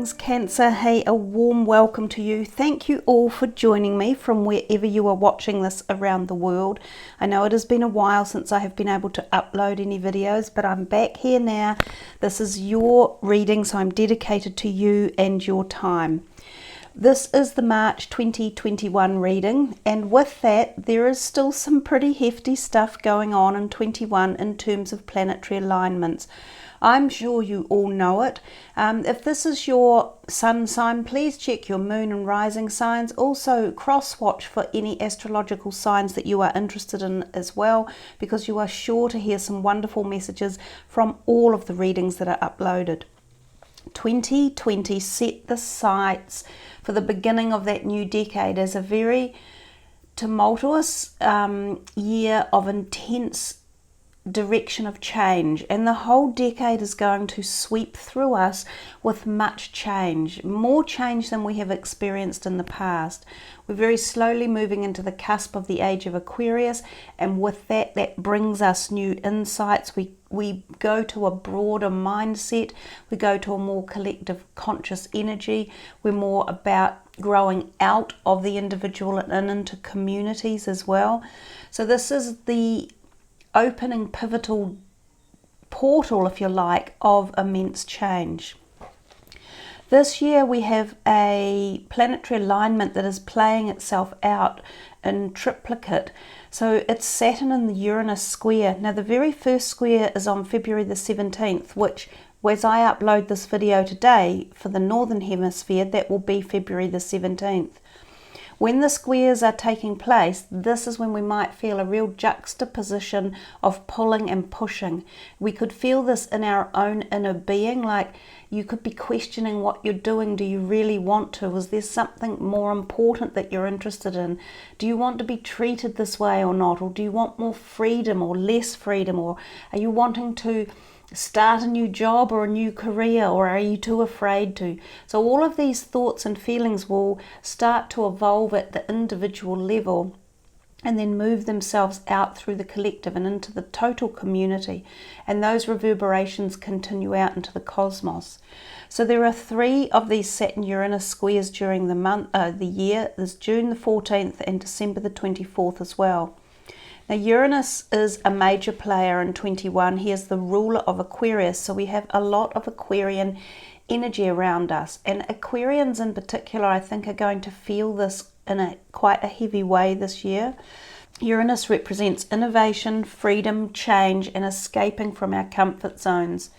Greetings Cancer, hey, a warm welcome to you. Thank you all for joining me from wherever you are watching this around the world. I know it has been a while since I have been able to upload any videos, but I'm back here now. This is your reading, so I'm dedicated to you and your time. This is the March 2021 reading, and with that there is still some pretty hefty stuff going on in 21 in terms of planetary alignments. I'm sure you all know it. If this is your sun sign, please check your moon and rising signs. Also cross-watch for any astrological signs that you are interested in as well, because you are sure to hear some wonderful messages from all of the readings that are uploaded. 2020 set the sights for the beginning of that new decade as a very tumultuous year of intense direction of change, and the whole decade is going to sweep through us with much change, more change than we have experienced in the past. We're very slowly moving into the cusp of the age of Aquarius, and with that brings us new insights. We go to a broader mindset, we go to a more collective conscious energy. We're more about growing out of the individual and into communities as well. So this is the opening pivotal portal, if you like, of immense change. This year we have a planetary alignment that is playing itself out in triplicate. So it's Saturn and the Uranus square. Now the very first square is on February the 17th, which, as I upload this video today for the Northern Hemisphere, that will be February the 17th. When the squares are taking place, this is when we might feel a real juxtaposition of pulling and pushing. We could feel this in our own inner being, like you could be questioning what you're doing. Do you really want to? Is there something more important that you're interested in? Do you want to be treated this way or not? Or do you want more freedom or less freedom? Or are you wanting to start a new job or a new career, or are you too afraid to? So all of these thoughts and feelings will start to evolve at the individual level and then move themselves out through the collective and into the total community, and those reverberations continue out into the cosmos. So there are 3 of these Saturn-Uranus squares during the year. There's June the 14th and December the 24th as well. Now Uranus is a major player in 21. He is the ruler of Aquarius, so we have a lot of Aquarian energy around us. And Aquarians in particular, I think, are going to feel this in quite a heavy way this year. Uranus represents innovation, freedom, change, and escaping from our comfort zones.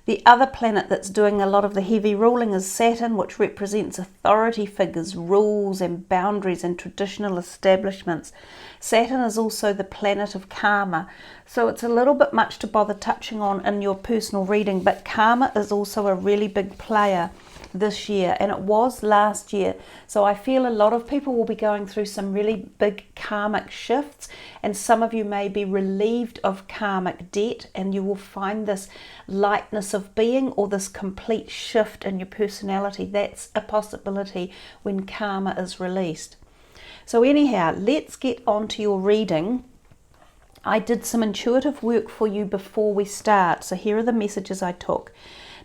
The other planet that's doing a lot of the heavy ruling is Saturn, which represents authority figures, rules and boundaries and traditional establishments. Saturn is also the planet of karma, so it's a little bit much to bother touching on in your personal reading, but karma is also a really big player this year, and it was last year. So I feel a lot of people will be going through some really big karmic shifts, and some of you may be relieved of karmic debt, and you will find this lightness of being or this complete shift in your personality. That's a possibility when karma is released. So anyhow, let's get on to your reading. I did some intuitive work for you before we start, so here are the messages I took.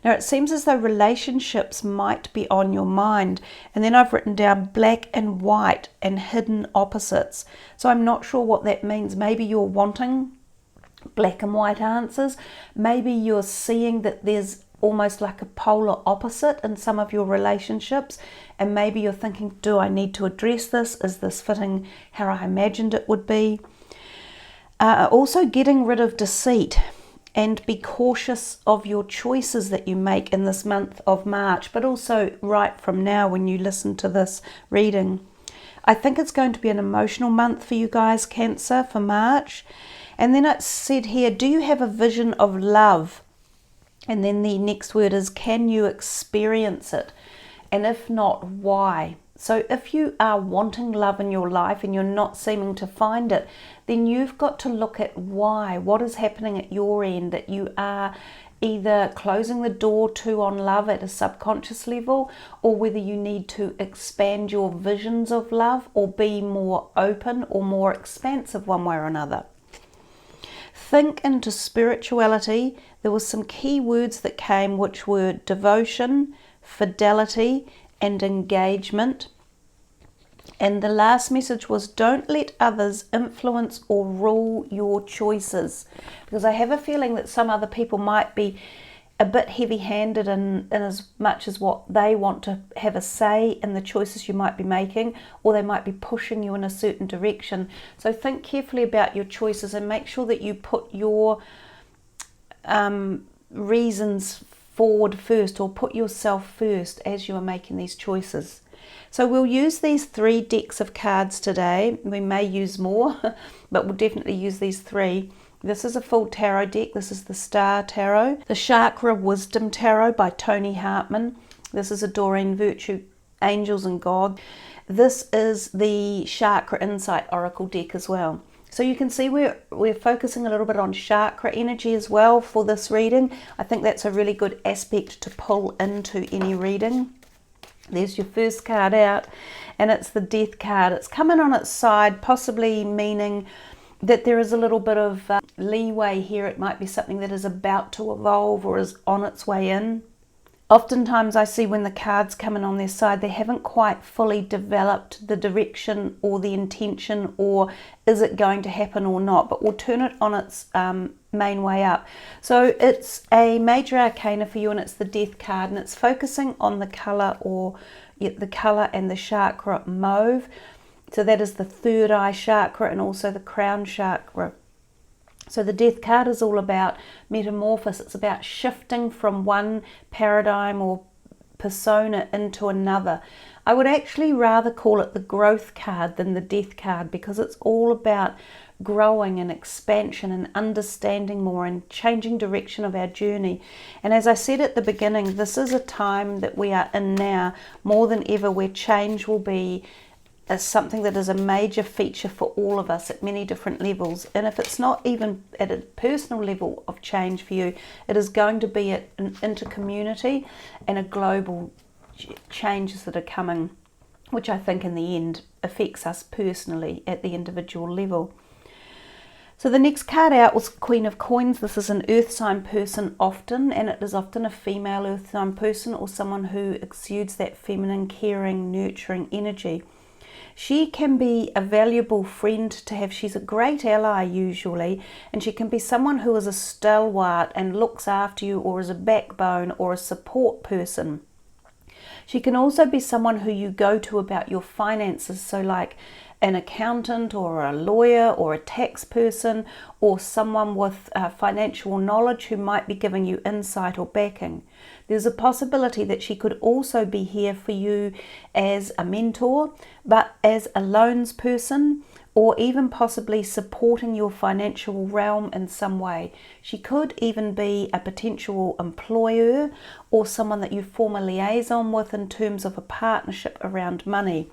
Now it seems as though relationships might be on your mind, and then I've written down black and white and hidden opposites. So I'm not sure what that means. Maybe you're wanting black and white answers. Maybe you're seeing that there's almost like a polar opposite in some of your relationships, and maybe you're thinking, do I need to address this? Is this fitting how I imagined it would be? Also getting rid of deceit. And be cautious of your choices that you make in this month of March, but also right from now when you listen to this reading. I think it's going to be an emotional month for you guys, Cancer, for March. And then it said here, do you have a vision of love? And then the next word is, can you experience it? And if not, why? So if you are wanting love in your life and you're not seeming to find it, then you've got to look at why. What is happening at your end that you are either closing the door to on love at a subconscious level, or whether you need to expand your visions of love or be more open or more expansive one way or another. Think into spirituality. There were some key words that came, which were devotion, fidelity, and engagement. And the last message was, don't let others influence or rule your choices. Because I have a feeling that some other people might be a bit heavy-handed in as much as what they want to have a say in the choices you might be making, or they might be pushing you in a certain direction. So think carefully about your choices and make sure that you put your reasons forward first, or put yourself first as you are making these choices. So we'll use these 3 decks of cards today. We may use more, but we'll definitely use these 3. This is a full tarot deck. This is the Star Tarot. The Chakra Wisdom Tarot by Tony Hartman. This is a Doreen Virtue, Angels and God. This is the Chakra Insight Oracle deck as well. So you can see we're focusing a little bit on chakra energy as well for this reading. I think that's a really good aspect to pull into any reading. There's your first card out, and it's the Death card. It's coming on its side, possibly meaning that there is a little bit of leeway here. It might be something that is about to evolve or is on its way in. Oftentimes I see when the cards come in on their side, they haven't quite fully developed the direction or the intention, or is it going to happen or not, but we'll turn it on its main way up. So it's a major arcana for you, and it's the Death card, and it's focusing on the colour, or the colour and the chakra mauve. So that is the third eye chakra and also the crown chakra. So the Death card is all about metamorphosis. It's about shifting from one paradigm or persona into another. I would actually rather call it the Growth card than the Death card, because it's all about growing and expansion and understanding more and changing direction of our journey. And as I said at the beginning, this is a time that we are in now more than ever, where change will be something that is a major feature for all of us at many different levels. And if it's not even at a personal level of change for you, it is going to be at an intercommunity and a global changes that are coming, which I think in the end affects us personally at the individual level. So the next card out was Queen of Coins. This is an earth sign person often, and it is often a female earth sign person, or someone who exudes that feminine, caring, nurturing energy. She can be a valuable friend to have. She's a great ally usually, and she can be someone who is a stalwart and looks after you, or is a backbone or a support person. She can also be someone who you go to about your finances, so like an accountant or a lawyer or a tax person, or someone with financial knowledge who might be giving you insight or backing. There's a possibility that she could also be here for you as a mentor, but as a loans person, or even possibly supporting your financial realm in some way. She could even be a potential employer, or someone that you form a liaison with in terms of a partnership around money.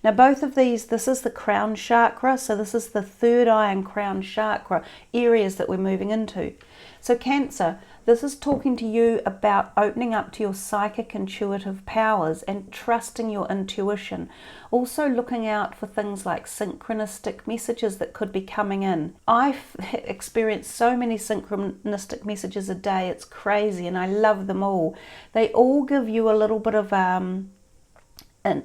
Now both of these, this is the crown chakra, so this is the third eye and crown chakra areas that we're moving into. So Cancer, this is talking to you about opening up to your psychic intuitive powers and trusting your intuition. Also looking out for things like synchronistic messages that could be coming in. I've experienced so many synchronistic messages a day, it's crazy, and I love them all. They all give you a little bit of an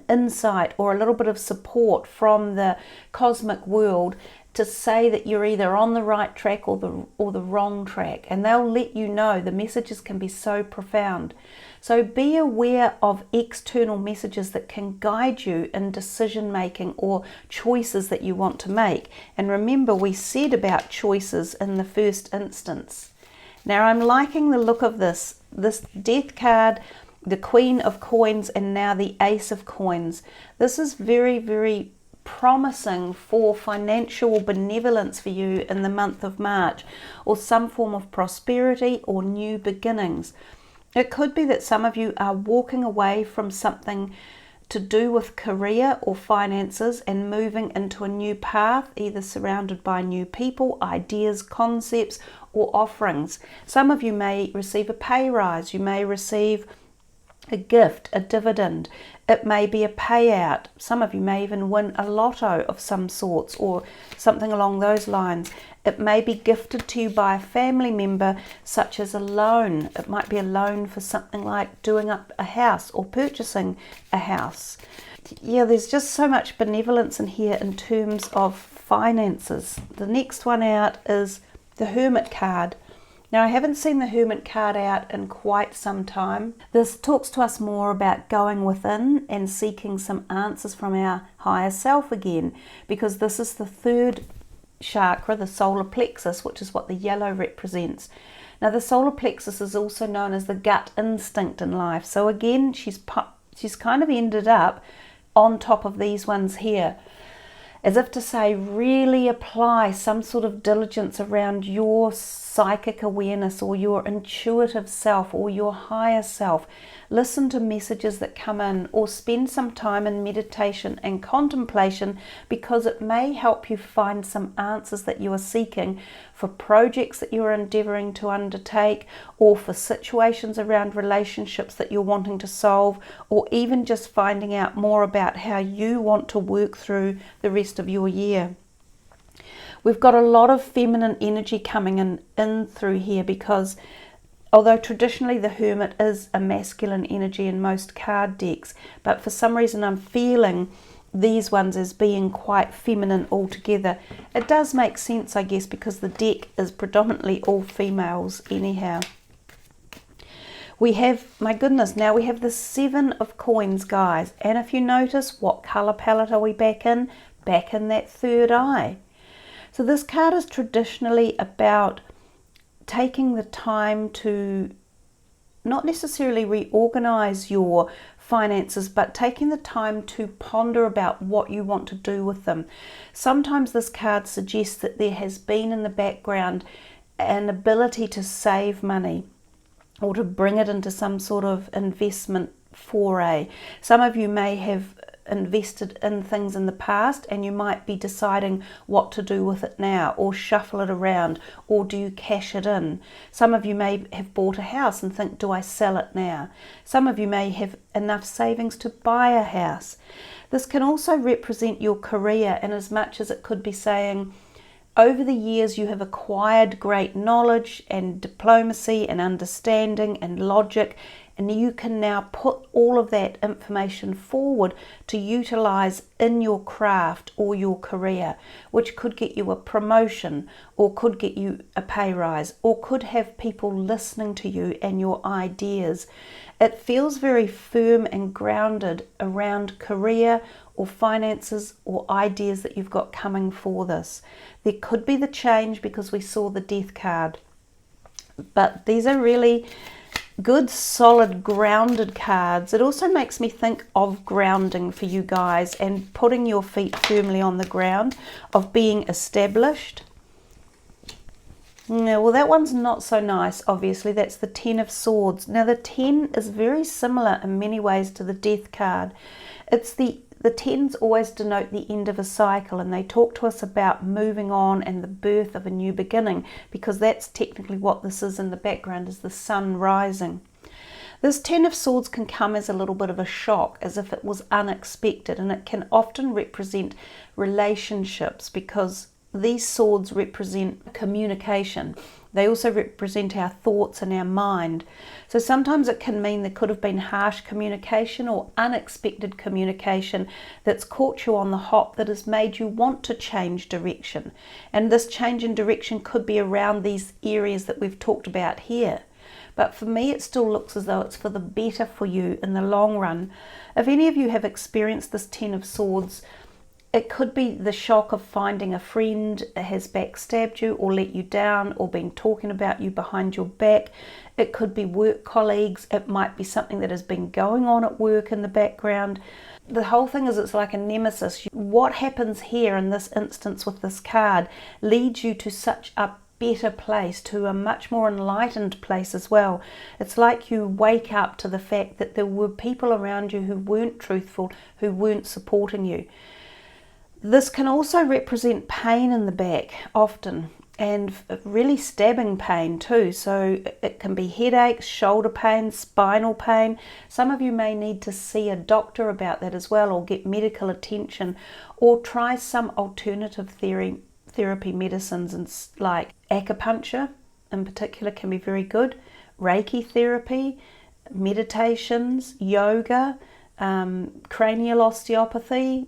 insight or a little bit of support from the cosmic world to say that you're either on the right track or the wrong track, and they'll let you know. The messages can be so profound. So be aware of external messages that can guide you in decision making or choices that you want to make. And remember, we said about choices in the first instance. Now I'm liking the look of this Death card, the Queen of Coins, and now the Ace of Coins. This is very, very promising for financial benevolence for you in the month of March, or some form of prosperity or new beginnings. It could be that some of you are walking away from something to do with career or finances and moving into a new path, either surrounded by new people, ideas, concepts, or offerings. Some of you may receive a pay rise. You may receive a gift, a dividend. It may be a payout. Some of you may even win a lotto of some sorts or something along those lines. It may be gifted to you by a family member, such as a loan. It might be a loan for something like doing up a house or purchasing a house. Yeah, there's just so much benevolence in here in terms of finances. The next one out is the Hermit card. Now, I haven't seen the Hermit card out in quite some time. This talks to us more about going within and seeking some answers from our higher self again, because this is the third chakra, the solar plexus, which is what the yellow represents. Now, the solar plexus is also known as the gut instinct in life. So again, she's kind of ended up on top of these ones here, as if to say, really apply some sort of diligence around your psychic awareness or your intuitive self or your higher self. Listen to messages that come in, or spend some time in meditation and contemplation, because it may help you find some answers that you are seeking for projects that you are endeavoring to undertake, or for situations around relationships that you're wanting to solve, or even just finding out more about how you want to work through the rest of your year. We've got a lot of feminine energy coming in through here, because although traditionally the Hermit is a masculine energy in most card decks, but for some reason I'm feeling these ones as being quite feminine altogether. It does make sense, I guess, because the deck is predominantly all females anyhow. We have, my goodness, now we have the 7 of coins, guys. And if you notice, what colour palette are we back in? Back in that third eye. So this card is traditionally about taking the time to not necessarily reorganize your finances, but taking the time to ponder about what you want to do with them. Sometimes this card suggests that there has been in the background an ability to save money or to bring it into some sort of investment foray. Some of you may have invested in things in the past, and you might be deciding what to do with it now, or shuffle it around, or do you cash it in. Some of you may have bought a house and think, do I sell it now? Some of you may have enough savings to buy a house. This can also represent your career, in as much as it could be saying, over the years you have acquired great knowledge and diplomacy and understanding and logic, and you can now put all of that information forward to utilize in your craft or your career, which could get you a promotion, or could get you a pay rise, or could have people listening to you and your ideas. It feels very firm and grounded around career or finances or ideas that you've got coming for this. There could be the change, because we saw the Death card, but these are really good, solid, grounded cards. It also makes me think of grounding for you guys and putting your feet firmly on the ground, of being established. No, well, that one's not so nice, obviously. That's the 10 of Swords. Now, the 10 is very similar in many ways to the Death card. It's the 10s always denote the end of a cycle, and they talk to us about moving on and the birth of a new beginning, because that's technically what this is in the background, is the sun rising. This 10 of Swords can come as a little bit of a shock, as if it was unexpected, and it can often represent relationships, because these swords represent communication. They also represent our thoughts and our mind. So sometimes it can mean there could have been harsh communication or unexpected communication that's caught you on the hop, that has made you want to change direction. And this change in direction could be around these areas that we've talked about here. But for me, it still looks as though it's for the better for you in the long run. If any of you have experienced this 10 of Swords, it could be the shock of finding a friend has backstabbed you or let you down, or been talking about you behind your back. It could be work colleagues. It might be something that has been going on at work in the background. The whole thing is, it's like a nemesis. What happens here in this instance with this card leads you to such a better place, to a much more enlightened place as well. It's like you wake up to the fact that there were people around you who weren't truthful, who weren't supporting you. This can also represent pain in the back often, and really stabbing pain too. So it can be headaches, shoulder pain, spinal pain. Some of you may need to see a doctor about that as well, or get medical attention, or try some alternative therapy medicines, and like acupuncture in particular can be very good, Reiki therapy, meditations, yoga, cranial osteopathy,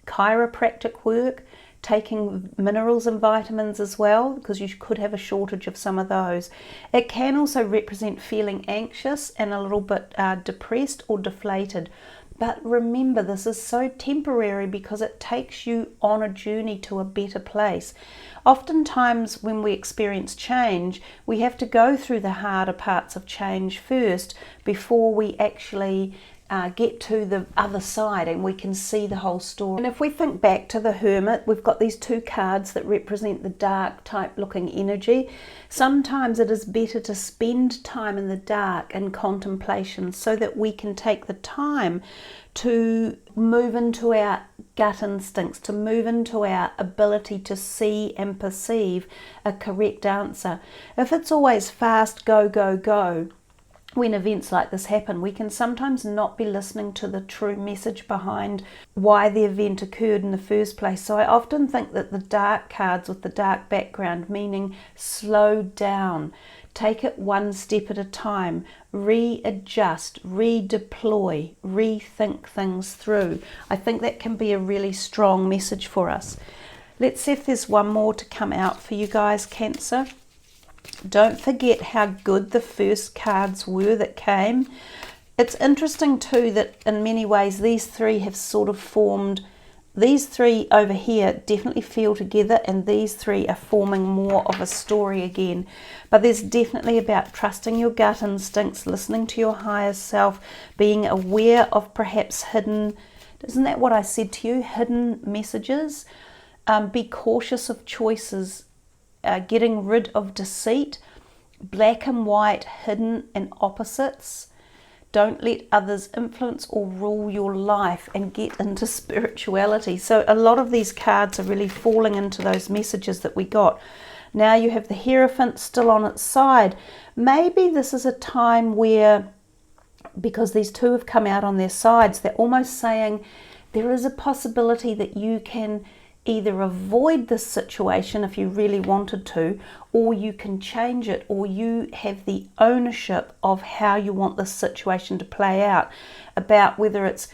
chiropractic work, taking minerals and vitamins as well, because you could have a shortage of some of those. It can also represent feeling anxious and a little bit depressed or deflated. But remember, this is so temporary because it takes you on a journey to a better place. Oftentimes when we experience change, we have to go through the harder parts of change first before we actually get to the other side and we can see the whole story. And if we think back to the Hermit, we've got these two cards that represent the dark type looking energy. Sometimes it is better to spend time in the dark in contemplation so that we can take the time to move into our gut instincts, to move into our ability to see and perceive a correct answer. If it's always fast, go, go, go, when events like this happen, we can sometimes not be listening to the true message behind why the event occurred in the first place. So I often think that the dark cards with the dark background, meaning slow down, take it one step at a time, readjust, redeploy, rethink things through. I think that can be a really strong message for us. Let's see if there's one more to come out for you guys, Cancer. Don't forget how good the first cards were that came. It's interesting too that in many ways these three have sort of formed, these three over here definitely feel together, and these three are forming more of a story again. But there's definitely about trusting your gut instincts, listening to your higher self, being aware of perhaps hidden, isn't that what I said to you, hidden messages? Be cautious of choices. Getting rid of deceit, black and white, hidden and opposites. Don't let others influence or rule your life, and get into spirituality. So a lot of these cards are really falling into those messages that we got. Now you have the Hierophant still on its side. Maybe this is a time where, because these two have come out on their sides, they're almost saying there is a possibility that you can either avoid this situation if you really wanted to, or you can change it, or you have the ownership of how you want this situation to play out, about whether it's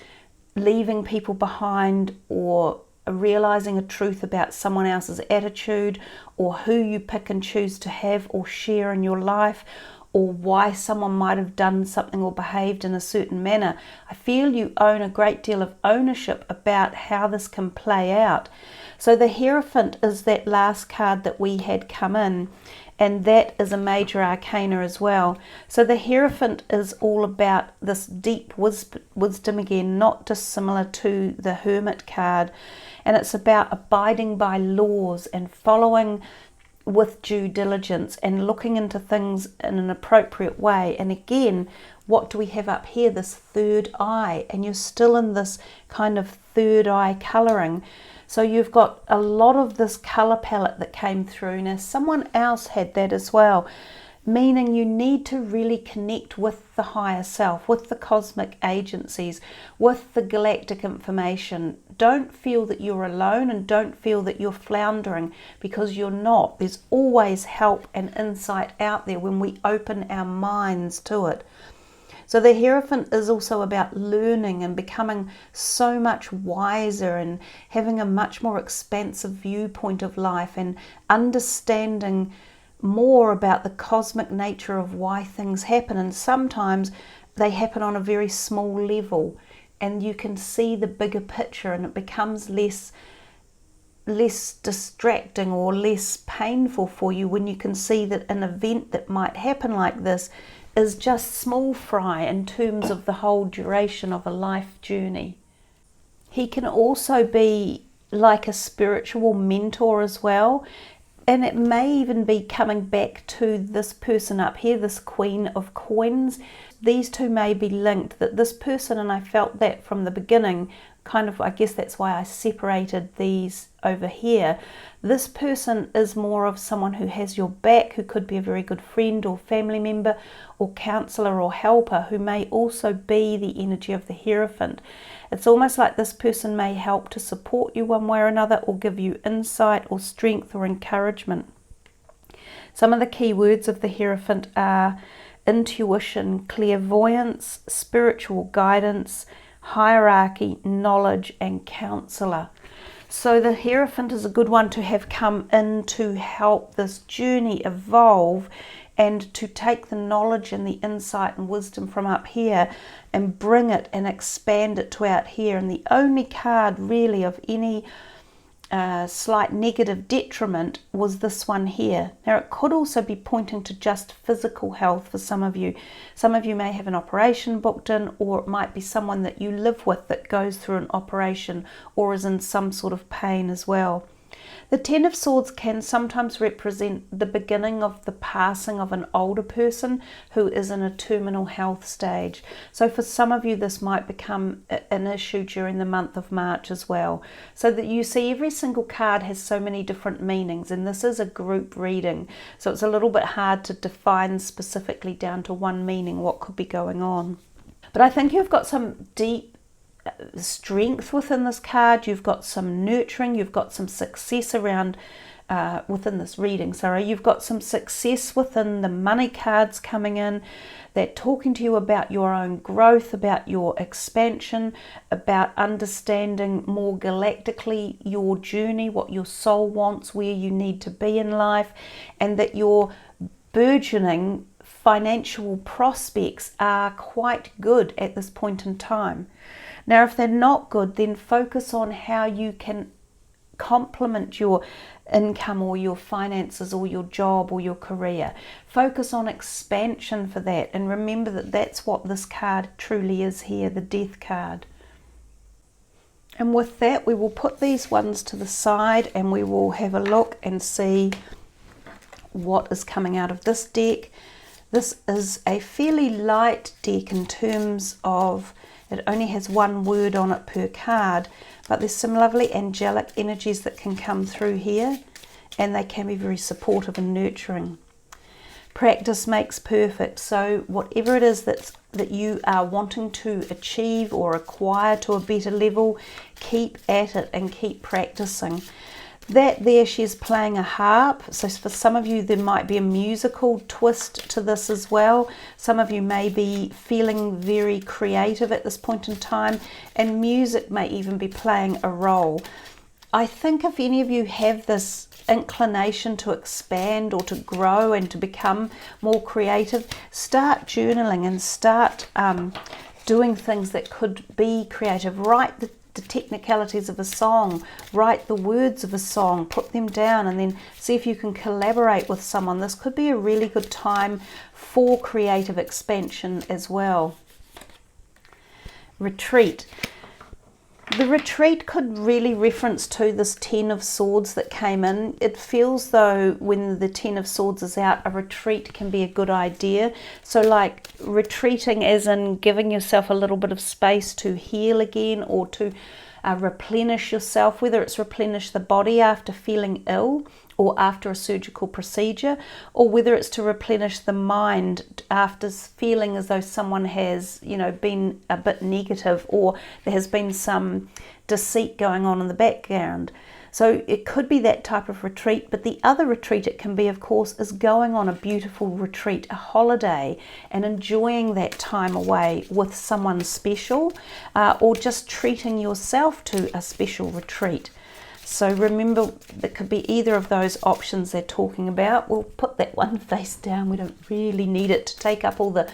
leaving people behind, or realizing a truth about someone else's attitude, or who you pick and choose to have or share in your life, or why someone might have done something or behaved in a certain manner. I feel you own a great deal of ownership about how this can play out. So the Hierophant is that last card that we had come in, and that is a major arcana as well. So the Hierophant is all about this deep wisdom again, not dissimilar to the Hermit card. And it's about abiding by laws and following with due diligence and looking into things in an appropriate way. And again, what do we have up here? This third eye, and you're still in this kind of third eye colouring. So you've got a lot of this colour palette that came through. Now someone else had that as well, meaning you need to really connect with the higher self, with the cosmic agencies, with the galactic information. Don't feel that you're alone, and don't feel that you're floundering, because you're not. There's always help and insight out there when we open our minds to it. So the Hierophant is also about learning and becoming so much wiser, and having a much more expansive viewpoint of life, and understanding more about the cosmic nature of why things happen. And sometimes they happen on a very small level, and you can see the bigger picture, and it becomes less distracting or less painful for you when you can see that an event that might happen like this is just small fry in terms of the whole duration of a life journey. He can also be like a spiritual mentor as well, and it may even be coming back to this person up here, this Queen of Coins. These two may be linked, that this person, and I felt that from the beginning, kind of, I guess that's why I separated these over here. This person is more of someone who has your back, who could be a very good friend or family member or counselor or helper, who may also be the energy of the Hierophant. It's almost like this person may help to support you one way or another, or give you insight or strength or encouragement. Some of the key words of the Hierophant are intuition, clairvoyance, spiritual guidance, hierarchy, knowledge, and counselor. So the Hierophant is a good one to have come in to help this journey evolve, and to take the knowledge and the insight and wisdom from up here and bring it and expand it to out here. And the only card really of any slight negative detriment was this one here. Now it could also be pointing to just physical health for some of you. Some of you may have an operation booked in, or it might be someone that you live with that goes through an operation or is in some sort of pain as well. The Ten of Swords can sometimes represent the beginning of the passing of an older person who is in a terminal health stage. So for some of you, this might become an issue during the month of March as well. So that you see, every single card has so many different meanings, and this is a group reading. So it's a little bit hard to define specifically down to one meaning what could be going on. But I think you've got some deep strength within this card. You've got some nurturing, you've got some success around within this reading, you've got some success within the money cards coming in. They're talking to you about your own growth, about your expansion, about understanding more galactically your journey, what your soul wants, where you need to be in life, and that your burgeoning financial prospects are quite good at this point in time. Now, if they're not good, then focus on how you can complement your income or your finances or your job or your career. Focus on expansion for that, and remember that that's what this card truly is here, the Death card. And with that, we will put these ones to the side and we will have a look and see what is coming out of this deck. This is a fairly light deck in terms of it only has one word on it per card, but there's some lovely angelic energies that can come through here, and they can be very supportive and nurturing. Practice makes perfect, so whatever it is that you are wanting to achieve or acquire to a better level, keep at it and keep practicing. That there, she's playing a harp, so for some of you there might be a musical twist to this as well. Some of you may be feeling very creative at this point in time, and music may even be playing a role. I think if any of you have this inclination to expand or to grow and to become more creative, start journaling and start doing things that could be creative. Write the technicalities of a song, write the words of a song, put them down, and then see if you can collaborate with someone. This could be a really good time for creative expansion as well. Retreat. The retreat could really reference to this Ten of Swords that came in. It feels though when the Ten of Swords is out, a retreat can be a good idea. So like retreating as in giving yourself a little bit of space to heal again, or to replenish yourself, whether it's replenish the body after feeling ill or after a surgical procedure, or whether it's to replenish the mind after feeling as though someone has, been a bit negative, or there has been some deceit going on in the background. So it could be that type of retreat. But the other retreat it can be, of course, is going on a beautiful retreat, a holiday, and enjoying that time away with someone special, or just treating yourself to a special retreat. So remember, that could be either of those options they're talking about. We'll put that one face down. We don't really need it to take up all the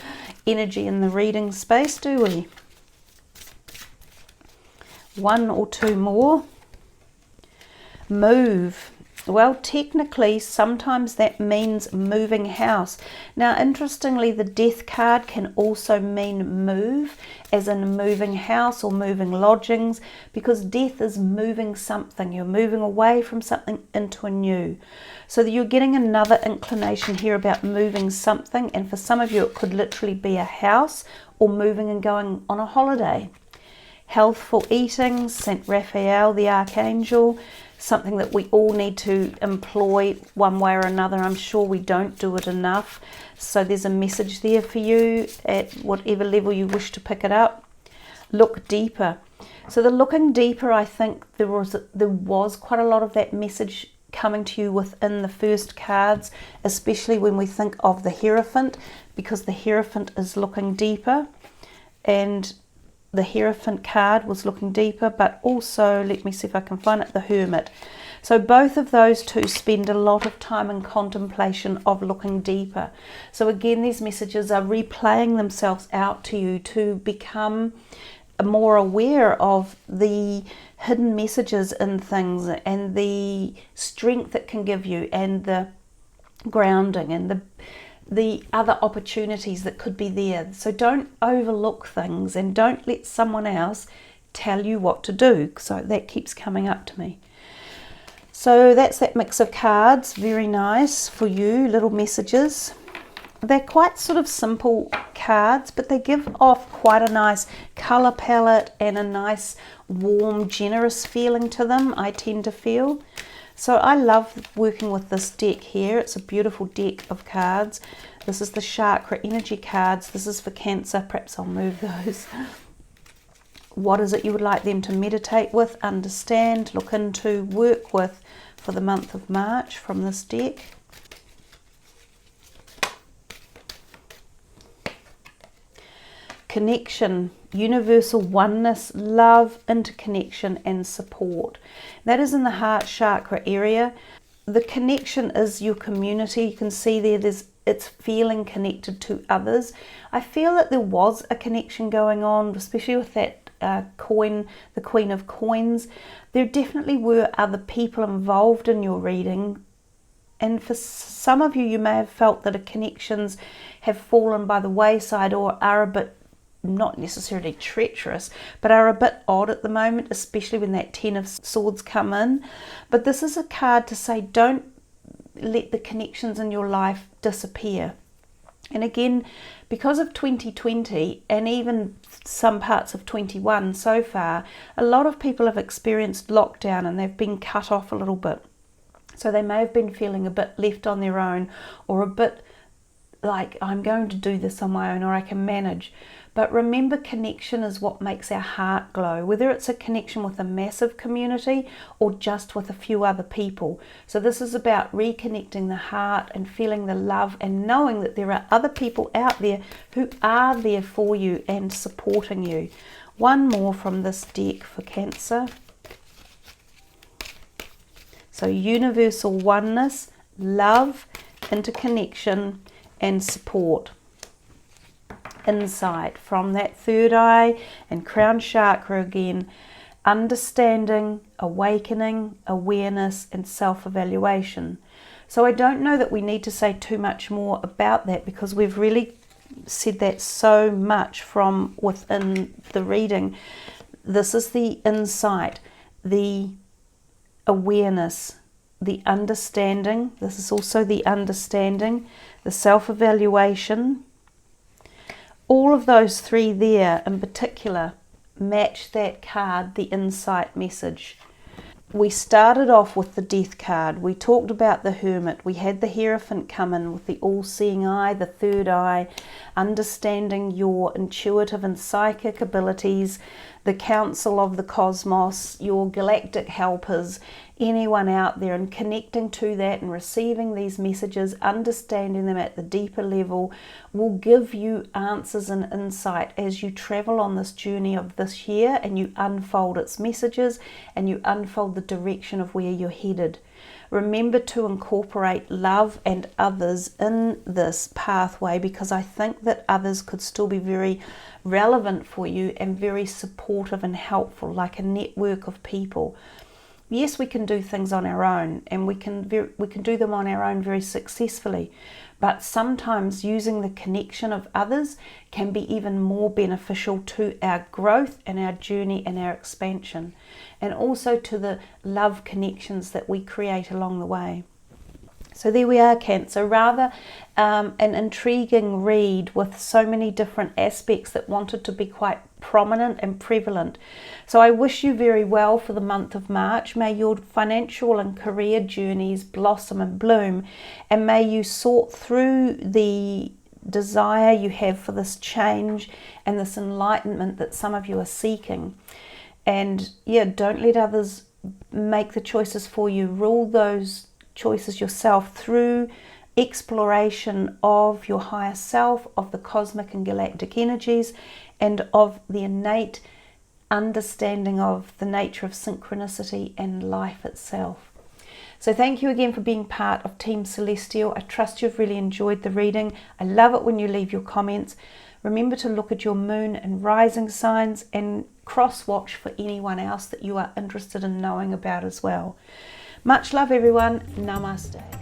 energy in the reading space, do we? One or two more. Move. Well, technically, sometimes that means moving house. Now, interestingly, the Death card can also mean move, as in moving house or moving lodgings, because death is moving something. You're moving away from something into a new. So you're getting another inclination here about moving something, and for some of you it could literally be a house or moving and going on a holiday. healthful eating, Saint Raphael, the Archangel, something that we all need to employ one way or another. I'm sure we don't do it enough. So there's a message there for you at whatever level you wish to pick it up. Look deeper. So the looking deeper, I think there was quite a lot of that message coming to you within the first cards, especially when we think of the Hierophant, because the Hierophant is looking deeper, and the Hierophant card was looking deeper, but also, let me see if I can find it, the Hermit. So both of those two spend a lot of time in contemplation of looking deeper. So again, these messages are replaying themselves out to you to become more aware of the hidden messages in things and the strength it can give you, and the grounding and the other opportunities that could be there. So don't overlook things, and don't let someone else tell you what to do. So that keeps coming up to me. So that's that mix of cards. Very nice for you, little messages. They're quite sort of simple cards, but they give off quite a nice colour palette and a nice warm, generous feeling to them, I tend to feel. So I love working with this deck here. It's a beautiful deck of cards. This is the chakra energy cards. This is for Cancer. Perhaps I'll move those. What is it you would like them to meditate with, understand, look into, work with for the month of March from this deck? Connection, universal oneness, love, interconnection and support. That is in the heart chakra area. The connection is your community. You can see there, it's feeling connected to others. I feel that there was a connection going on, especially with that coin, the Queen of Coins. There definitely were other people involved in your reading. And for some of you, you may have felt that connections have fallen by the wayside, or are a bit, not necessarily treacherous, but are a bit odd at the moment, especially when that Ten of Swords come in. But this is a card to say, don't let the connections in your life disappear. And again, because of 2020 and even some parts of 21 so far, a lot of people have experienced lockdown and they've been cut off a little bit. So they may have been feeling a bit left on their own, or a bit like, I'm going to do this on my own, or I can manage. But remember, connection is what makes our heart glow, whether it's a connection with a massive community or just with a few other people. So this is about reconnecting the heart and feeling the love and knowing that there are other people out there who are there for you and supporting you. One more from this deck for Cancer. So universal oneness, love, interconnection and support. Insight from that third eye and crown chakra again. Understanding, awakening, awareness and self-evaluation. So I don't know that we need to say too much more about that, because we've really said that so much from within the reading. This is the insight, the awareness, the understanding. This is also the understanding, the self-evaluation. All of those three there in particular match that card, the insight message. We started off with the Death card. We talked about the Hermit. We had the Hierophant come in with the all-seeing eye, the third eye, understanding your intuitive and psychic abilities, the council of the cosmos, your galactic helpers, anyone out there, and connecting to that and receiving these messages, understanding them at the deeper level will give you answers and insight as you travel on this journey of this year, and you unfold its messages and you unfold the direction of where you're headed. Remember to incorporate love and others in this pathway, because I think that others could still be very relevant for you and very supportive and helpful, like a network of people. Yes, we can do things on our own, and we can do them on our own very successfully, but sometimes using the connection of others can be even more beneficial to our growth and our journey and our expansion, and also to the love connections that we create along the way. So there we are, Cancer. Rather an intriguing read with so many different aspects that wanted to be quite prominent and prevalent. So I wish you very well for the month of March. May your financial and career journeys blossom and bloom, and may you sort through the desire you have for this change and this enlightenment that some of you are seeking. And yeah, don't let others make the choices for you. Rule those choices yourself through exploration of your higher self, of the cosmic and galactic energies, and of the innate understanding of the nature of synchronicity and life itself. So thank you again for being part of Team Celestial. I trust you've really enjoyed the reading. I love it when you leave your comments. Remember to look at your moon and rising signs, and cross-watch for anyone else that you are interested in knowing about as well. Much love, everyone. Namaste.